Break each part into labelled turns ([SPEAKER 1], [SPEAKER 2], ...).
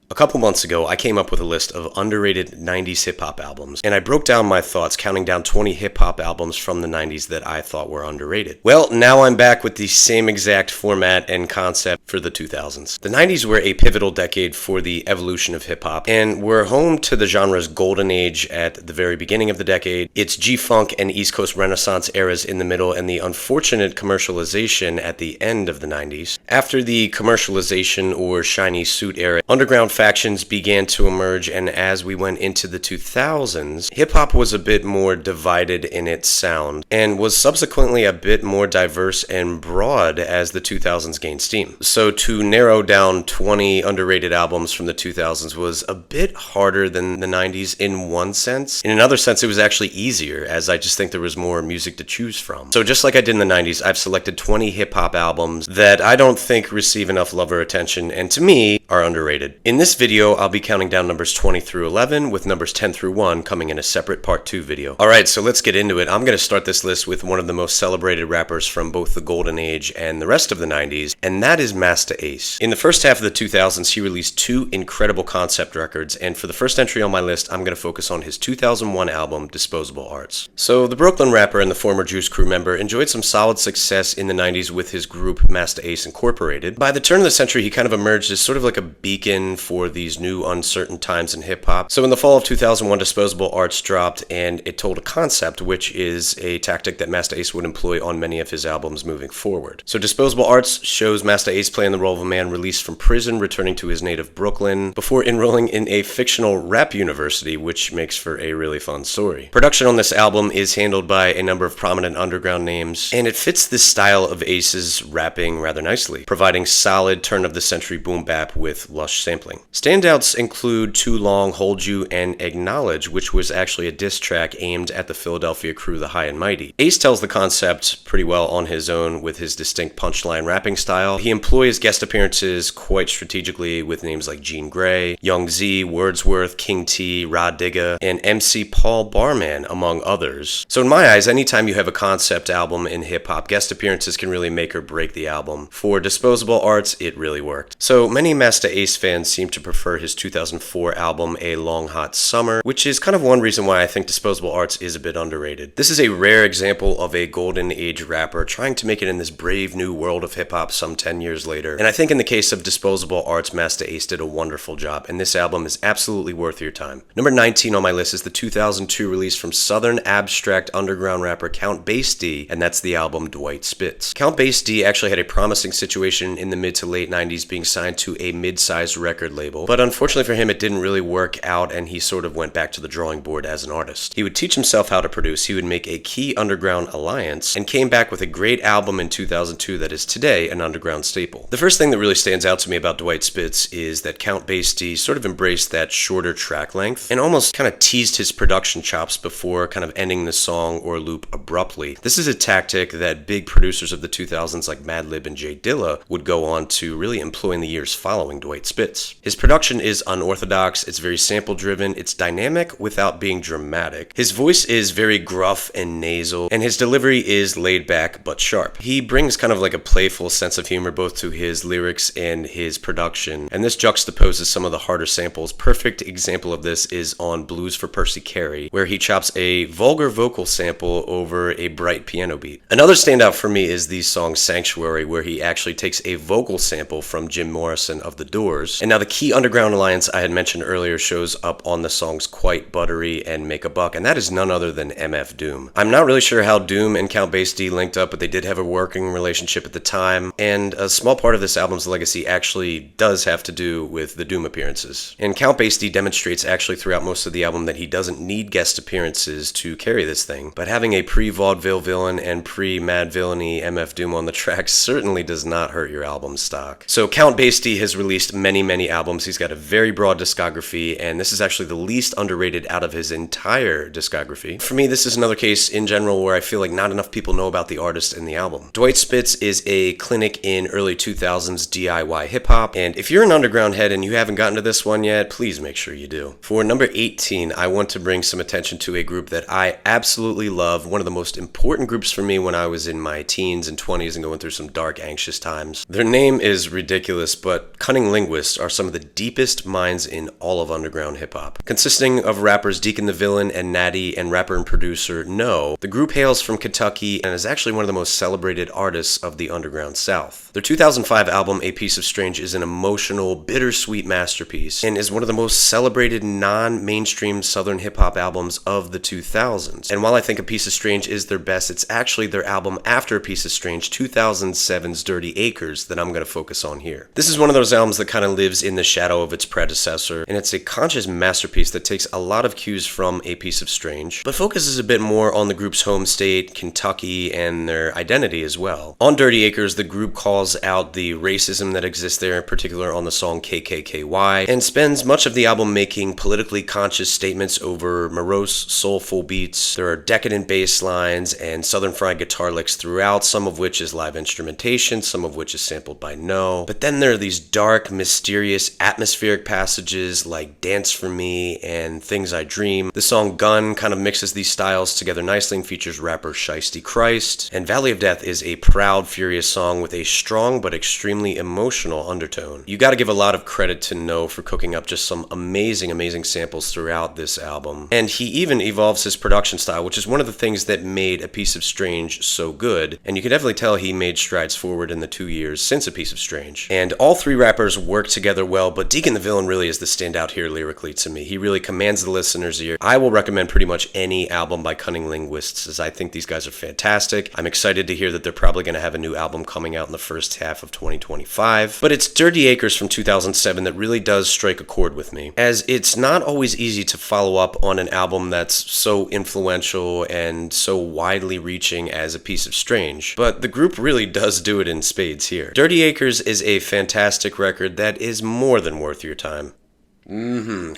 [SPEAKER 1] A couple months ago, I came up with a list of underrated 90s hip-hop albums, and I broke down my thoughts counting down 20 hip-hop albums from the 90s that I thought were underrated. Well, now I'm back with the same exact format and concept for the 2000s. The 90s were a pivotal decade for the evolution of hip-hop, and were home to the genre's golden age at the very beginning of the decade, its G-Funk and East Coast Renaissance eras in the middle, and the unfortunate commercialization at the end of the 90s. After the commercialization or shiny suit era, underground factions began to emerge, and as we went into the 2000s, hip-hop was a bit more divided in its sound, and was subsequently a bit more diverse and broad as the 2000s gained steam. So to narrow down 20 underrated albums from the 2000s was a bit harder than the 90s in one sense. In another sense, it was actually easier, as I just think there was more music to choose from. So just like I did in the 90s, I've selected 20 hip-hop albums that I don't think receive enough love or attention, and to me, are underrated. In this video, I'll be counting down numbers 20 through 11, with numbers 10 through 1 coming in a separate part 2 video. Alright, so let's get into it. I'm going to start this list with one of the most celebrated rappers from both the golden age and the rest of the 90s, and that is Masta Ace. In the first half of the 2000s, he released two incredible concept records, and for the first entry on my list, I'm going to focus on his 2001 album, Disposable Arts. So, the Brooklyn rapper and the former Juice Crew member enjoyed some solid success in the 90s with his group Masta Ace Incorporated. By the turn of the century, he kind of emerged as sort of like a beacon for these new uncertain times in hip-hop. So in the fall of 2001, Disposable Arts dropped, and it told a concept, which is a tactic that Masta Ace would employ on many of his albums moving forward. So Disposable Arts shows Masta Ace playing the role of a man released from prison, returning to his native Brooklyn, before enrolling in a fictional rap university, which makes for a really fun story. Production on this album is handled by a number of prominent underground names, and it fits the style of Ace's rapping rather nicely, providing solid turn-of-the-century boom bap with lush sampling. Standouts include Too Long, Hold You, and Acknowledge, which was actually a diss track aimed at the Philadelphia crew The High and Mighty. Ace tells the concept pretty well on his own with his distinct punchline rapping style. He employs guest appearances quite strategically with names like Jean Grey, Young Z, Wordsworth, King T, Rod Digga, and MC Paul Barman, among others. So in my eyes, anytime you have a concept album in hip-hop, guest appearances can really make or break the album. For Disposable Arts, it really worked. So many Masta Ace fans seem to prefer his 2004 album, A Long Hot Summer, which is kind of one reason why I think Disposable Arts is a bit underrated. This is a rare example of a golden age rapper trying to make it in this brave new world of hip-hop some 10 years later, and I think in the case of Disposable Arts, Masta Ace did a wonderful job, and this album is absolutely worth your time. Number 19 on my list is the 2002 release from Southern abstract underground rapper Count Bass D, and that's the album Dwight Spitz. Count Bass D actually had a promising situation in the mid to late 90s, being signed to a mid-sized record label, but unfortunately for him it didn't really work out, and he sort of went back to the drawing board as an artist. He would teach himself how to produce, he would make a key underground alliance, and came back with a great album in 2002 that is today an underground staple. The first thing that really stands out to me about Dwight Spitz is that Count Bass D sort of embraced that shorter track length, and almost kind of teased his production chops before kind of ending the song or loop abruptly. This is a tactic that big producers of the 2000s like Madlib and J Dilla would go on to really employ in the years following Dwight Spitz. His production is unorthodox, it's very sample driven, it's dynamic without being dramatic. His voice is very gruff and nasal, and his delivery is laid back but sharp. He brings kind of like a playful sense of humor both to his lyrics and his production, and this juxtaposes some of the harder samples. Perfect example of this is on Blues for Percy Carey, where he chops a vulgar vocal sample over a bright piano beat. Another standout for me is the song Sanctuary, where he actually takes a vocal sample from Jim Morrison of The Doors. And now the key underground alliance I had mentioned earlier shows up on the songs Quite Buttery and Make a Buck, and that is none other than MF Doom. I'm not really sure how Doom and Count Bass D linked up, but they did have a working relationship at the time, and a small part of this album's legacy actually does have to do with the Doom appearances. And Count Bass D demonstrates actually throughout most of the album that he doesn't need guest appearances to carry this thing, but having a pre-vaudeville villain and pre-mad villainy MF Doom on the track certainly does not hurt your album stock. So Count Bass D has released many albums. He's got a very broad discography, and this is actually the least underrated out of his entire discography. For me, this is another case in general where I feel like not enough people know about the artist and the album. Dwight Spitz is a clinic in early 2000s DIY hip-hop, and if you're an underground head and you haven't gotten to this one yet, please make sure you do. For number 18, I want to bring some attention to a group that I absolutely love, one of the most important groups for me when I was in my teens and 20s and going through some dark, anxious times. Their name is ridiculous, but Cunninglynguists are some of the deepest minds in all of underground hip-hop. Consisting of rappers Deacon the Villain and Natty and rapper and producer No, the group hails from Kentucky and is actually one of the most celebrated artists of the underground South. Their 2005 album, A Piece of Strange, is an emotional, bittersweet masterpiece and is one of the most celebrated non-mainstream Southern hip-hop albums of the 2000s. And while I think A Piece of Strange is their best, it's actually their album after A Piece of Strange, 2007's Dirty Acres, that I'm going to focus on here. This is one of those albums that kind of lives in the shadow of its predecessor, and it's a conscious masterpiece that takes a lot of cues from A Piece of Strange, but focuses a bit more on the group's home state, Kentucky, and their identity as well. On Dirty Acres, the group calls out the racism that exists there, in particular on the song KKKY, and spends much of the album making politically conscious statements over morose, soulful beats. There are decadent bass lines and southern fried guitar licks throughout, some of which is live instrumentation, some of which is sampled by No. But then there are these dark, mysterious, atmospheric passages like Dance For Me and Things I Dream. The song Gun kind of mixes these styles together nicely and features rapper Shiesty Christ. And Valley of Death is a proud, furious song with a strong but extremely emotional undertone. You gotta give a lot of credit to No for cooking up just some amazing, amazing samples throughout this album. And he even evolves his production style, which is one of the things that made A Piece of Strange so good. And you can definitely tell he made strides forward in the 2 years since A Piece of Strange. And all three rappers work together well, but Deacon the Villain really is the standout here lyrically to me. He really commands the listener's ear. I will recommend pretty much any album by CunninLynguists, as I think these guys are fantastic. I'm excited to hear that they're probably going to have a new album coming out in the first half of 2025. But it's Dirty Acres from 2007 that really does strike a chord with me, as it's not always easy to follow up on an album that's so influential and so widely reaching as A Piece of Strange. But the group really does do it in spades here. Dirty Acres is a fantastic record that is more than worth your time.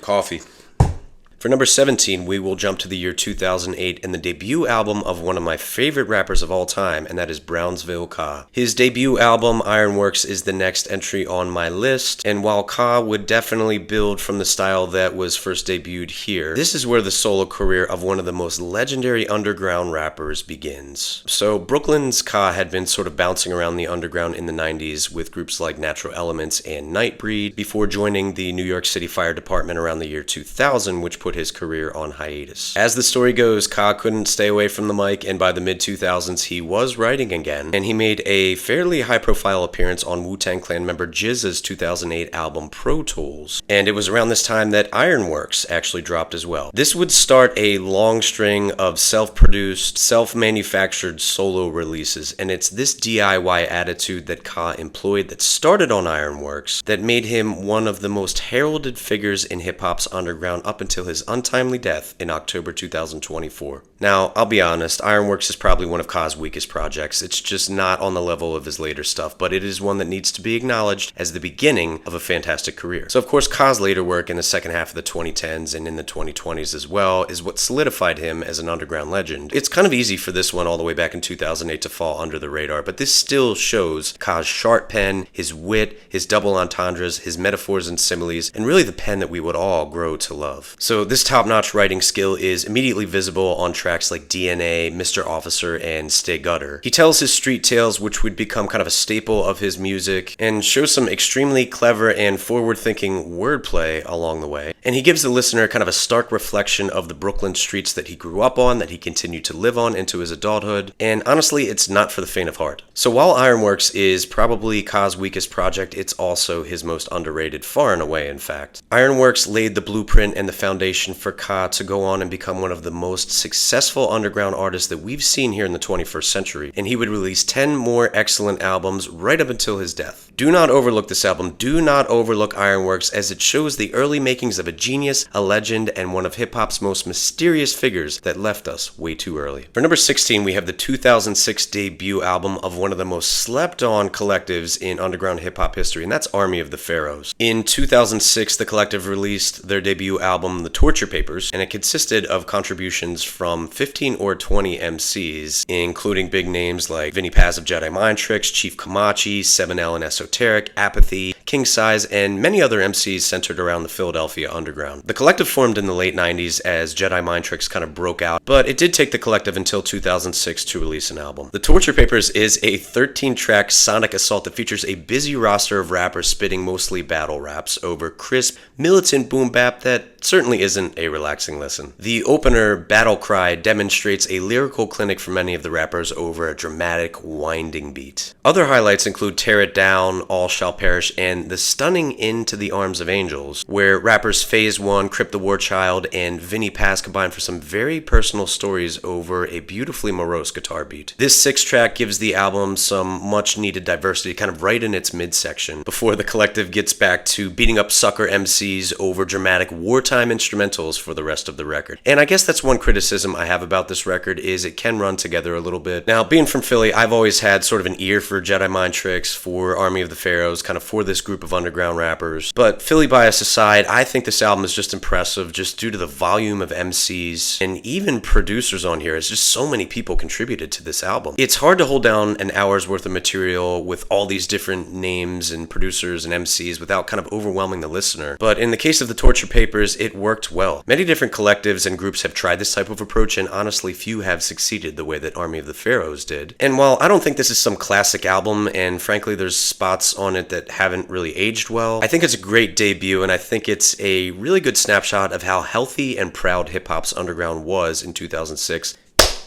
[SPEAKER 1] Coffee. For number 17, we will jump to the year 2008 and the debut album of one of my favorite rappers of all time, and that is Brownsville Ka. His debut album, Ironworks, is the next entry on my list, and while Ka would definitely build from the style that was first debuted here, this is where the solo career of one of the most legendary underground rappers begins. So Brooklyn's Ka had been sort of bouncing around the underground in the 90s with groups like Natural Elements and Nightbreed before joining the New York City Fire Department around the year 2000, which put his career on hiatus. As the story goes, Ka couldn't stay away from the mic, and by the mid-2000s he was writing again, and he made a fairly high-profile appearance on Wu-Tang Clan member GZA's 2008 album Pro Tools, and it was around this time that Ironworks actually dropped as well. This would start a long string of self-produced, self-manufactured solo releases, and it's this DIY attitude that Ka employed that started on Ironworks that made him one of the most heralded figures in hip-hop's underground up until his untimely death in October 2024. Now, I'll be honest, Ironworks is probably one of Ka's weakest projects. It's just not on the level of his later stuff, but it is one that needs to be acknowledged as the beginning of a fantastic career. So of course, Ka's later work in the second half of the 2010s and in the 2020s as well is what solidified him as an underground legend. It's kind of easy for this one all the way back in 2008 to fall under the radar, but this still shows Ka's sharp pen, his wit, his double entendres, his metaphors and similes, and really the pen that we would all grow to love. So this top-notch writing skill is immediately visible on tracks like DNA, Mr. Officer, and Stay Gutter. He tells his street tales, which would become kind of a staple of his music, and shows some extremely clever and forward-thinking wordplay along the way. And he gives the listener kind of a stark reflection of the Brooklyn streets that he grew up on, that he continued to live on into his adulthood, and honestly, it's not for the faint of heart. So while Ironworks is probably Ka's weakest project, it's also his most underrated, far and away in fact. Ironworks laid the blueprint and the foundation for Ka to go on and become one of the most successful underground artists that we've seen here in the 21st century, and he would release 10 more excellent albums right up until his death. Do not overlook this album, do not overlook Ironworks, as it shows the early makings of a genius, a legend, and one of hip-hop's most mysterious figures that left us way too early. For number 16, we have the 2006 debut album of one of the most slept-on collectives in underground hip-hop history, and that's Army of the Pharaohs. In 2006, the collective released their debut album, The Torture Papers, and it consisted of contributions from 15 or 20 MCs, including big names like Vinnie Paz of Jedi Mind Tricks, Chief Kamachi, 7L and Esoteric, Apathy, King Size, and many other MCs centered around the Philadelphia underground. The collective formed in the late 90s as Jedi Mind Tricks kind of broke out, but it did take the collective until 2006 to release an album. The Torture Papers is a 13-track sonic assault that features a busy roster of rappers spitting mostly battle raps over crisp, militant boom bap that certainly isn't a relaxing listen. The opener, Battle Cry, demonstrates a lyrical clinic for many of the rappers over a dramatic, winding beat. Other highlights include Tear It Down, All Shall Perish, and the stunning Into the Arms of Angels, where rappers Phase 1, Crip the War Child, and Vinnie Paz combine for some very personal stories over a beautifully morose guitar beat. This 6-track gives the album some much-needed diversity kind of right in its midsection, before the collective gets back to beating up sucker MCs over dramatic wartime instrumentals for the rest of the record. And I guess that's one criticism I have about this record, is it can run together a little bit. Now, being from Philly, I've always had sort of an ear for Jedi Mind Tricks, for Army of the Pharaohs, kind of for this group of underground rappers. But Philly bias aside, I think this album is just impressive just due to the volume of MCs and even producers on here, as just so many people contributed to this album. It's hard to hold down an hour's worth of material with all these different names and producers and MCs without kind of overwhelming the listener. But in the case of the Torture Papers, it worked well. Many different collectives and groups have tried this type of approach, and honestly few have succeeded the way that Army of the Pharaohs did. And while I don't think this is some classic album, and frankly there's spots on it that haven't really aged well, I think it's a great debut, and I think it's a really good snapshot of how healthy and proud hip-hop's underground was in 2006.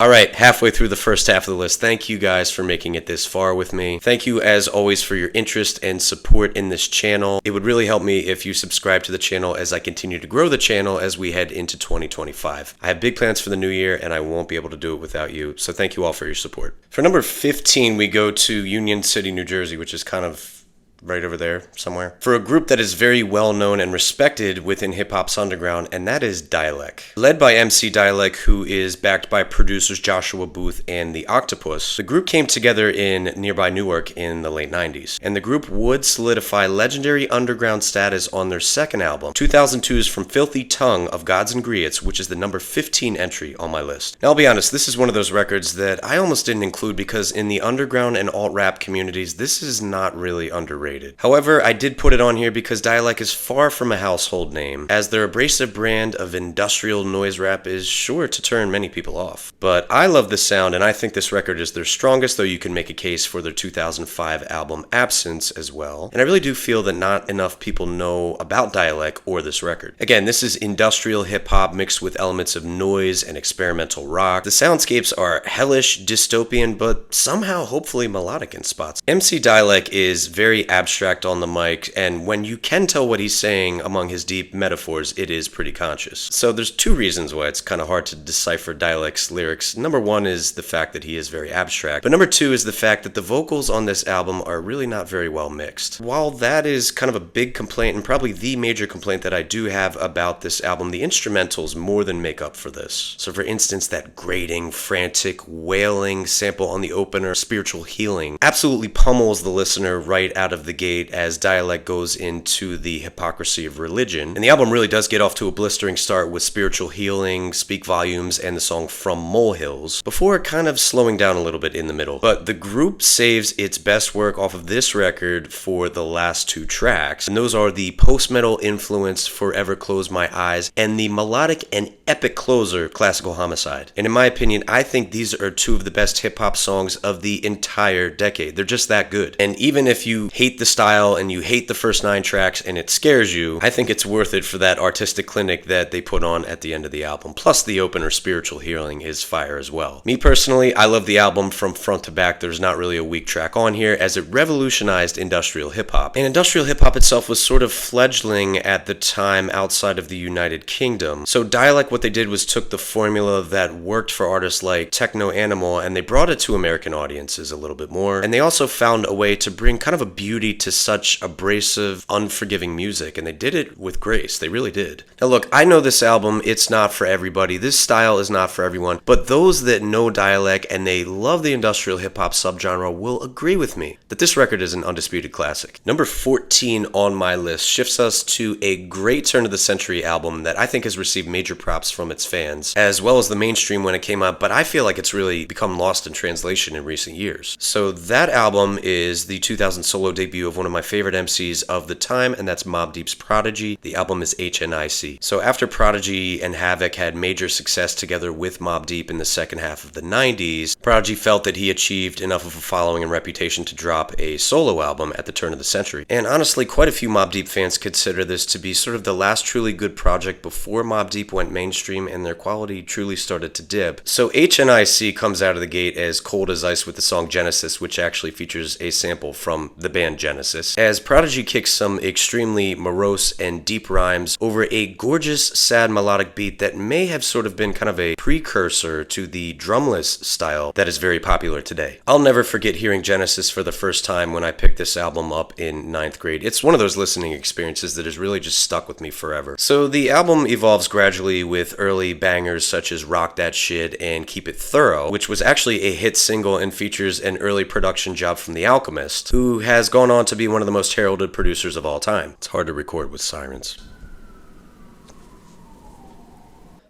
[SPEAKER 1] Alright, halfway through the first half of the list. Thank you guys for making it this far with me. Thank you as always for your interest and support in this channel. It would really help me if you subscribe to the channel as I continue to grow the channel as we head into 2025. I have big plans for the new year and I won't be able to do it without you, so thank you all for your support. For number 15, we go to Union City, New Jersey, which is kind of right over there somewhere, for a group that is very well known and respected within hip-hop's underground, and that is Dalek. Led by MC Dalek, who is backed by producers Joshua Booth and The Octopus, the group came together in nearby Newark in the late 90s, and the group would solidify legendary underground status on their second album, 2002's From Filthy Tongue of Gods and Griots, which is the number 15 entry on my list. Now, I'll be honest, this is one of those records that I almost didn't include because in the underground and alt-rap communities, this is not really underrated. However, I did put it on here because Dalek is far from a household name, as their abrasive brand of industrial noise rap is sure to turn many people off. But I love this sound, and I think this record is their strongest, though you can make a case for their 2005 album Absence as well. And I really do feel that not enough people know about Dalek or this record. Again, this is industrial hip-hop mixed with elements of noise and experimental rock. The soundscapes are hellish, dystopian, but somehow hopefully melodic in spots. MC Dalek is very abstract on the mic, and when you can tell what he's saying among his deep metaphors, it is pretty conscious. So there's two reasons why it's kind of hard to decipher Dalek's lyrics. Number one is the fact that he is very abstract, but number two is the fact that the vocals on this album are really not very well mixed. While that is kind of a big complaint, and probably the major complaint that I do have about this album, the instrumentals more than make up for this. So for instance, that grating, frantic, wailing sample on the opener, Spiritual Healing, absolutely pummels the listener right out of the gate as Dalek goes into the hypocrisy of religion. And the album really does get off to a blistering start with Spiritual Healing, Speak Volumes, and the song From Molehills, before kind of slowing down a little bit in the middle. But the group saves its best work off of this record for the last two tracks, and those are the post-metal influenced Forever Close My Eyes and the melodic and epic closer Classical Homicide. And in my opinion, I think these are two of the best hip-hop songs of the entire decade. They're just that good. And even if you hate the style and you hate the first 9 tracks and it scares you, I think it's worth it for that artistic clinic that they put on at the end of the album. Plus the opener Spiritual Healing is fire as well. Me personally, I love the album from front to back. There's not really a weak track on here, as it revolutionized industrial hip-hop. And industrial hip-hop itself was sort of fledgling at the time outside of the United Kingdom. So Dalek, what they did was took the formula that worked for artists like Techno Animal and they brought it to American audiences a little bit more. And they also found a way to bring kind of a beauty to such abrasive, unforgiving music, and they did it with grace. They really did. Now look, I know this album, it's not for everybody. This style is not for everyone, but those that know Dalek and they love the industrial hip-hop subgenre will agree with me that this record is an undisputed classic. Number 14 on my list shifts us to a great turn of the century album that I think has received major props props from its fans, as well as the mainstream when it came out, but I feel like it's really become lost in translation in recent years. So that album is the 2000 solo debut of one of my favorite MCs of the time, and that's Mobb Deep's Prodigy. The album is HNIC. So after Prodigy and Havoc had major success together with Mobb Deep in the second half of the 90s, Prodigy felt that he achieved enough of a following and reputation to drop a solo album at the turn of the century. And honestly, quite a few Mobb Deep fans consider this to be sort of the last truly good project before Mobb Deep went mainstream and their quality truly started to dip. So HNIC comes out of the gate as cold as ice with the song Genesis, which actually features a sample from the band Genesis, as Prodigy kicks some extremely morose and deep rhymes over a gorgeous, sad melodic beat that may have sort of been kind of a precursor to the drumless style that is very popular today. I'll never forget hearing Genesis for the first time when I picked this album up in 9th grade. It's one of those listening experiences that has really just stuck with me forever. So the album evolves gradually with early bangers such as Rock That Shit and Keep It Thorough, which was actually a hit single and features an early production job from The Alchemist, who has gone on to be one of the most heralded producers of all time. It's hard to record with sirens.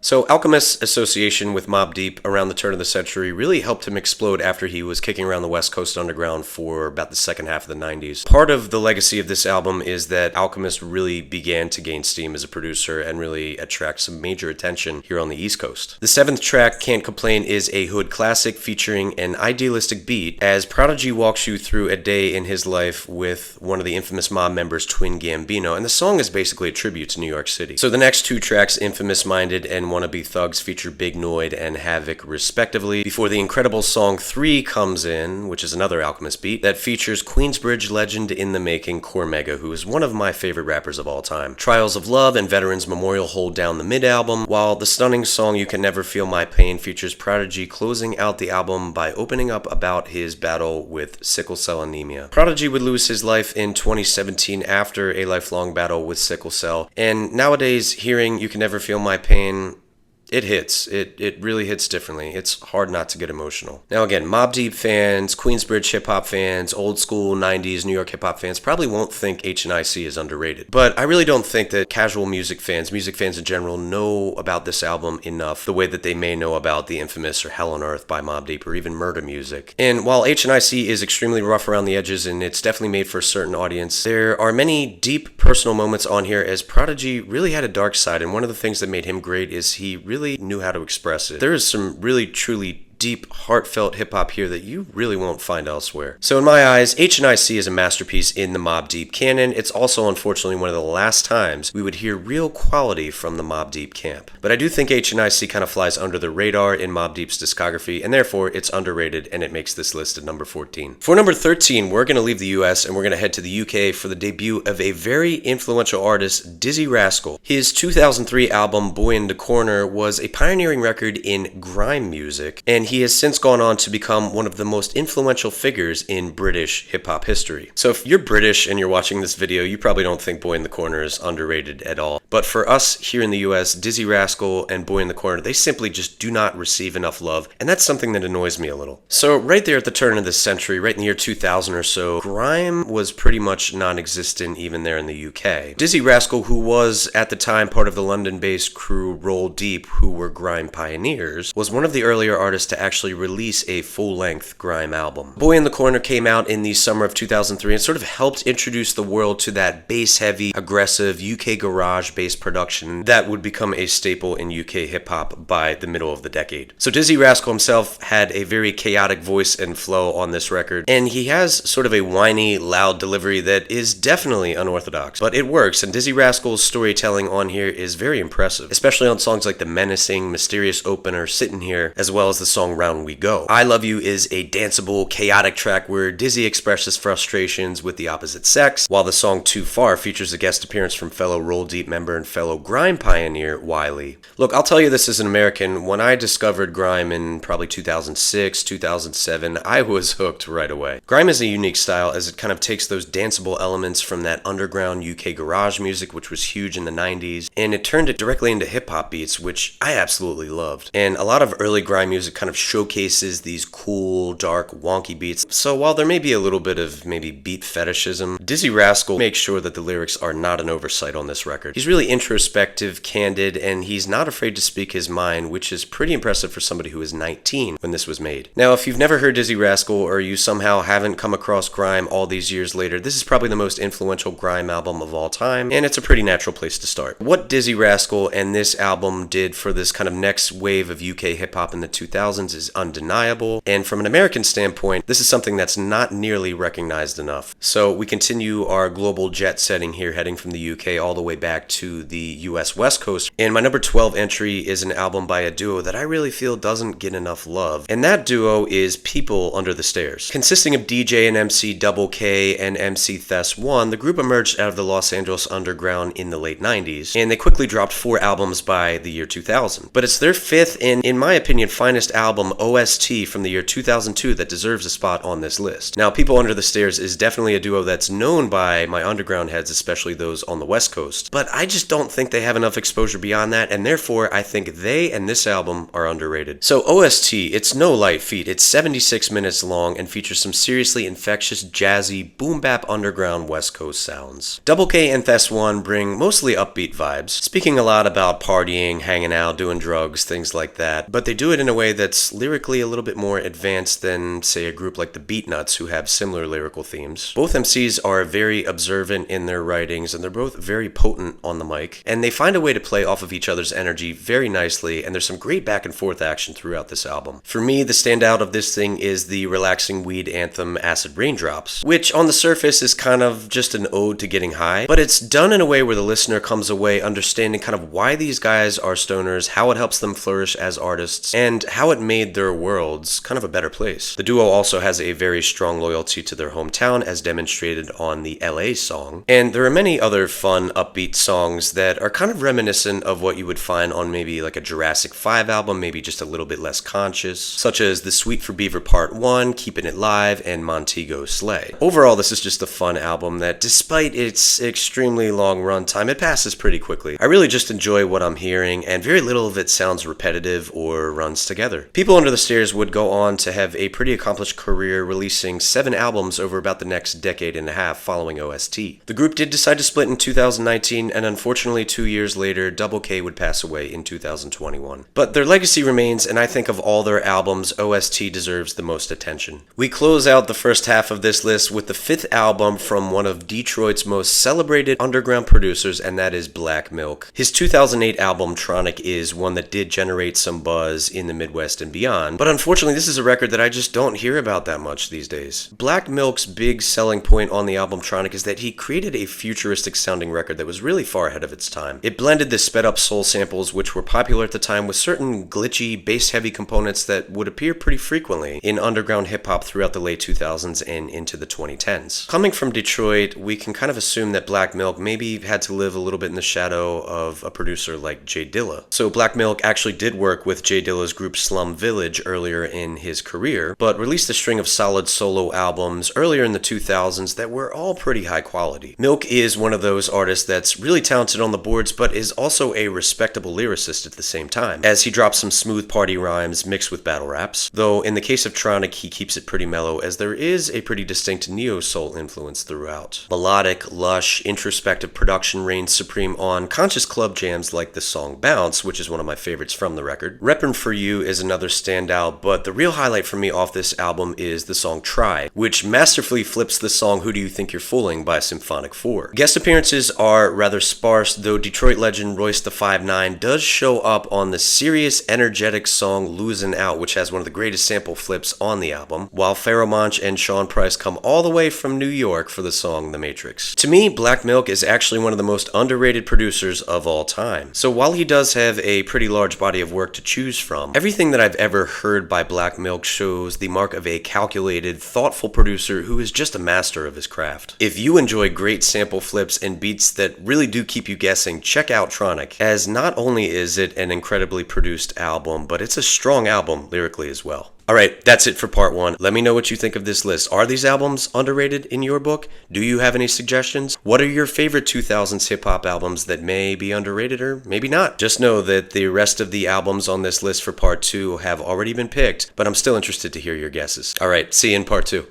[SPEAKER 1] So Alchemist's association with Mobb Deep around the turn of the century really helped him explode after he was kicking around the West Coast underground for about the second half of the 90s. Part of the legacy of this album is that Alchemist really began to gain steam as a producer and really attract some major attention here on the East Coast. The 7th track, Can't Complain, is a hood classic featuring an idealistic beat as Prodigy walks you through a day in his life with one of the infamous mob members, Twin Gambino, and the song is basically a tribute to New York City. So the next two tracks, Infamous Minded and Wannabe Thugs, feature Big Noid and Havoc respectively, before the incredible song 3 comes in, which is another Alchemist beat, that features Queensbridge legend in the making Cormega, who is one of my favorite rappers of all time. Trials of Love and Veterans Memorial hold down the mid-album, while the stunning song You Can Never Feel My Pain features Prodigy closing out the album by opening up about his battle with sickle cell anemia. Prodigy would lose his life in 2017 after a lifelong battle with sickle cell, and nowadays hearing You Can Never Feel My Pain, it hits. It really hits differently. It's hard not to get emotional. Now again, Mobb Deep fans, Queensbridge hip-hop fans, old school 90s New York hip-hop fans probably won't think HNIC is underrated. But I really don't think that casual music fans in general, know about this album enough the way that they may know about the infamous or Hell on Earth by Mobb Deep or even Murder Music. And while HNIC is extremely rough around the edges and it's definitely made for a certain audience, there are many deep personal moments on here as Prodigy really had a dark side, and one of the things that made him great is he really knew how to express it. There is some really truly deep, heartfelt hip-hop here that you really won't find elsewhere. So in my eyes, HNIC is a masterpiece in the Mobb Deep canon. It's also unfortunately one of the last times we would hear real quality from the Mobb Deep camp. But I do think HNIC kind of flies under the radar in Mobb Deep's discography, and therefore it's underrated, and it makes this list at number 14. For number 13, we're going to leave the US and we're going to head to the UK for the debut of a very influential artist, Dizzee Rascal. His 2003 album, Boy in the Corner, was a pioneering record in grime music, and he has since gone on to become one of the most influential figures in British hip-hop history. So if you're British and you're watching this video, you probably don't think Boy in the Corner is underrated at all. But for us here in the US, Dizzee Rascal and Boy in the Corner, they simply just do not receive enough love, and that's something that annoys me a little. So right there at the turn of this century, right in the year 2000 or so, grime was pretty much non-existent even there in the UK. Dizzee Rascal, who was at the time part of the London-based crew Roll Deep, who were grime pioneers, was one of the earlier artists to actually release a full-length grime album. Boy in the Corner came out in the summer of 2003 and sort of helped introduce the world to that bass-heavy, aggressive UK garage-based production that would become a staple in UK hip-hop by the middle of the decade. So Dizzee Rascal himself had a very chaotic voice and flow on this record, and he has sort of a whiny, loud delivery that is definitely unorthodox, but it works, and Dizzee Rascal's storytelling on here is very impressive, especially on songs like the menacing, mysterious opener, Sittin' Here, as well as the song Round We Go. I Love You is a danceable, chaotic track where Dizzee expresses frustrations with the opposite sex, while the song Too Far features a guest appearance from fellow Roll Deep member and fellow grime pioneer Wiley. Look, I'll tell you this as an American, when I discovered grime in probably 2006, 2007, I was hooked right away. Grime is a unique style as it kind of takes those danceable elements from that underground UK garage music, which was huge in the 90s, and it turned it directly into hip-hop beats, which I absolutely loved. And a lot of early grime music kind of of showcases these cool, dark, wonky beats. So while there may be a little bit of maybe beat fetishism, Dizzee Rascal makes sure that the lyrics are not an oversight on this record. He's really introspective, candid, and he's not afraid to speak his mind, which is pretty impressive for somebody who was 19 when this was made. Now, if you've never heard Dizzee Rascal, or you somehow haven't come across grime all these years later, this is probably the most influential grime album of all time, and it's a pretty natural place to start. What Dizzee Rascal and this album did for this kind of next wave of UK hip-hop in the 2000s is undeniable, and from an American standpoint, this is something that's not nearly recognized enough. So we continue our global jet setting here, heading from the UK all the way back to the US West Coast, and my number 12 entry is an album by a duo that I really feel doesn't get enough love, and that duo is People Under the Stairs. Consisting of DJ and MC Double K and MC Thes1, the group emerged out of the Los Angeles underground in the late 90s, and they quickly dropped 4 albums by the year 2000. But it's their 5th and, in my opinion, finest album, OST, from the year 2002 that deserves a spot on this list. Now, People Under the Stairs is definitely a duo that's known by my underground heads, especially those on the West Coast, but I just don't think they have enough exposure beyond that, and therefore I think they and this album are underrated. So OST, it's no light feat. It's 76 minutes long and features some seriously infectious, jazzy, boom-bap underground West Coast sounds. Double K and Thes1 bring mostly upbeat vibes, speaking a lot about partying, hanging out, doing drugs, things like that, but they do it in a way that's lyrically a little bit more advanced than, say, a group like the Beatnuts, who have similar lyrical themes. Both MCs are very observant in their writings, and they're both very potent on the mic, and they find a way to play off of each other's energy very nicely, and there's some great back and forth action throughout this album. For me, the standout of this thing is the relaxing weed anthem Acid Raindrops, which on the surface is kind of just an ode to getting high, but it's done in a way where the listener comes away understanding kind of why these guys are stoners, how it helps them flourish as artists, and how it made their worlds kind of a better place. The duo also has a very strong loyalty to their hometown, as demonstrated on the LA song, and there are many other fun, upbeat songs that are kind of reminiscent of what you would find on maybe like a Jurassic 5 album, maybe just a little bit less conscious, such as The Sweet for Beaver Part 1, Keeping It Live, and Montego Slay. Overall, this is just a fun album that, despite its extremely long runtime, it passes pretty quickly. I really just enjoy what I'm hearing, and very little of it sounds repetitive or runs together. People Under the Stairs would go on to have a pretty accomplished career, releasing 7 albums over about the next decade and a half following OST. The group did decide to split in 2019, and unfortunately 2 years later, Double K would pass away in 2021. But their legacy remains, and I think of all their albums, OST deserves the most attention. We close out the first half of this list with the 5th album from one of Detroit's most celebrated underground producers, and that is Black Milk. His 2008 album, Tronic, is one that did generate some buzz in the Midwest and beyond, but unfortunately this is a record that I just don't hear about that much these days. Black Milk's big selling point on the album Tronic is that he created a futuristic sounding record that was really far ahead of its time. It blended the sped up soul samples, which were popular at the time, with certain glitchy, bass-heavy components that would appear pretty frequently in underground hip-hop throughout the late 2000s and into the 2010s. Coming from Detroit, we can kind of assume that Black Milk maybe had to live a little bit in the shadow of a producer like J Dilla. So Black Milk actually did work with J Dilla's group Slum Village earlier in his career, but released a string of solid solo albums earlier in the 2000s that were all pretty high quality. Milk is one of those artists that's really talented on the boards, but is also a respectable lyricist at the same time, as he drops some smooth party rhymes mixed with battle raps, though in the case of Tronic he keeps it pretty mellow, as there is a pretty distinct neo-soul influence throughout. Melodic, lush, introspective production reigns supreme on conscious club jams like the song Bounce, which is one of my favorites from the record. Reppin' For You is another standout, but the real highlight for me off this album is the song Try, which masterfully flips the song Who Do You Think You're Fooling by Symphonic 4. Guest appearances are rather sparse, though Detroit legend Royce the 5'9" does show up on the serious, energetic song Losing Out, which has one of the greatest sample flips on the album, while Pharoahs and Sean Price come all the way from New York for the song The Matrix. To me, Black Milk is actually one of the most underrated producers of all time. So while he does have a pretty large body of work to choose from, everything that I've ever heard by Black Milk shows the mark of a calculated, thoughtful producer who is just a master of his craft. If you enjoy great sample flips and beats that really do keep you guessing, check out Tronic, as not only is it an incredibly produced album, but it's a strong album lyrically as well. Alright, that's it for part 1. Let me know what you think of this list. Are these albums underrated in your book? Do you have any suggestions? What are your favorite 2000s hip-hop albums that may be underrated or maybe not? Just know that the rest of the albums on this list for part 2 have already been picked, but I'm still interested to hear your guesses. Alright, see you in part 2.